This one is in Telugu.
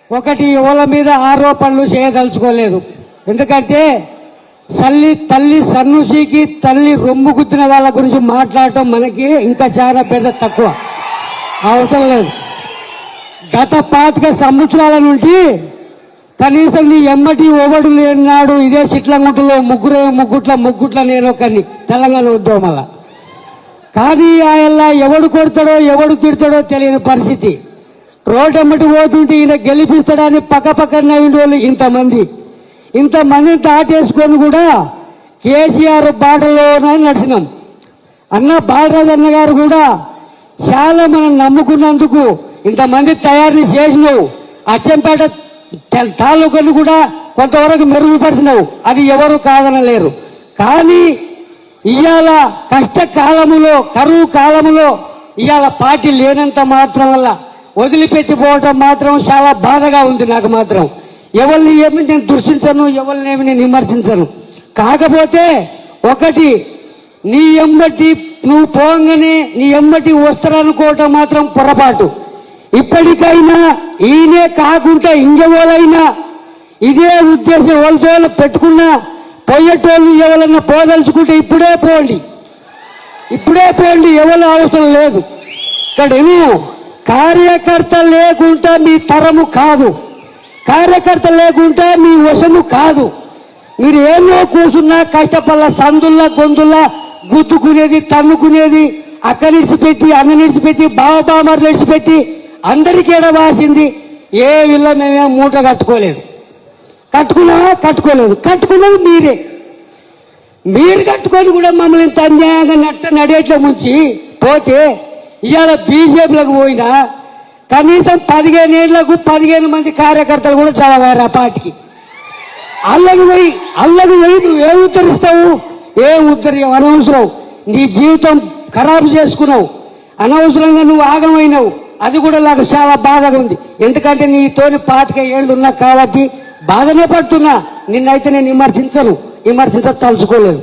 ఒకటి ఎవరి మీద ఆరోపణలు చేయదలుచుకోలేదు. ఎందుకంటే తల్లి సన్నుషికి తల్లి రొమ్ము గుద్దిన వాళ్ళ గురించి మాట్లాడటం మనకి ఇంకా చాలా పెద్ద తక్కువ అవసరం లేదు. గత 25 సంవత్సరాల నుండి కనీసం నీ ఎమ్మటి ఓవడు లేనాడు ఇదే చిట్లంగుంటలో ముగ్గుట్ల నేను ఒకరిని తెలంగాణ ఉద్యమం. కానీ ఆయన ఎవడు కొడతాడో ఎవడు తిడతాడో తెలియని పరిస్థితి. రోడ్డమ్మటి పోతుంటే ఈయన గెలిపిస్తాడని పక్కన నవ్విన వాళ్ళు ఇంతమందిని దాటేసుకొని కూడా కేసీఆర్ బాటలోనే నడిచినాం. అన్న బాలరాజు అన్న గారు కూడా చాలా మనం నమ్ముకున్నందుకు ఇంతమంది తయారు చేసినావు. అచ్చంపేట తాలూకాను కూడా కొంతవరకు మెరుగుపరిచినావు, అది ఎవరు కాదనలేరు. కానీ ఇవాళ కష్టకాలములో కరువు కాలములో ఇవాళ పార్టీ లేనంత మాత్రం వల్ల వదిలిపెట్టిపోవటం మాత్రం చాలా బాధగా ఉంది. నాకు మాత్రం ఎవరిని ఏమి నేను దూషించను, ఎవరిని ఏమి నేను విమర్శించను. కాకపోతే ఒకటి, నీ ఎమ్మటి నువ్వు పోగానే నీ ఎమ్మటి వస్తారనుకోవటం మాత్రం పొరపాటు. ఇప్పటికైనా ఈయనే కాకుండా ఇంకెవరైనా ఇదే ఉద్దేశం వాళ్ళతో పెట్టుకున్నా పోయేటోళ్ళు ఎవరన్నా పోదలుచుకుంటే ఇప్పుడే పోండి, ఎవరు అవసరం లేదు. ఇక్కడ కార్యకర్త లేకుంటే మీ తరము కాదు, కార్యకర్త లేకుంటే మీ వశము కాదు. మీరు ఏమో కూర్చున్నా కష్టపల్ల సందుల్లా గొంతుల్లా గుద్దుకునేది తన్నుకునేది అక్క నిడిచిపెట్టి అన్న నిడిచిపెట్టి బావబామర్ నిడిచిపెట్టి అందరికీ ఎడవాసింది. ఏ విల్ల మేమే మూట కట్టుకోలేదు, కట్టుకున్నది మీరు కట్టుకొని కూడా మమ్మల్ని ఇంత అన్యాయంగా నడేట్లో ముంచి పోతే ఇవాళ బీజేపీలకు పోయినా కనీసం 15 ఏళ్లకు 15 మంది కార్యకర్తలు కూడా చదవారు ఆ పార్టీకి. అల్లకి పోయి నువ్వేం ఉద్ధరిస్తావు? అనవసరం నీ జీవితం ఖరాబు చేసుకున్నావు, అనవసరంగా నువ్వు ఆగమైనావు. అది కూడా నాకు చాలా బాధగా ఉంది. ఎందుకంటే నీతోని 25 ఏళ్ళు ఉన్నా కాబట్టి బాధనే పడుతున్నా. నిన్నైతే నేను విమర్శించదలుచుకోలేదు.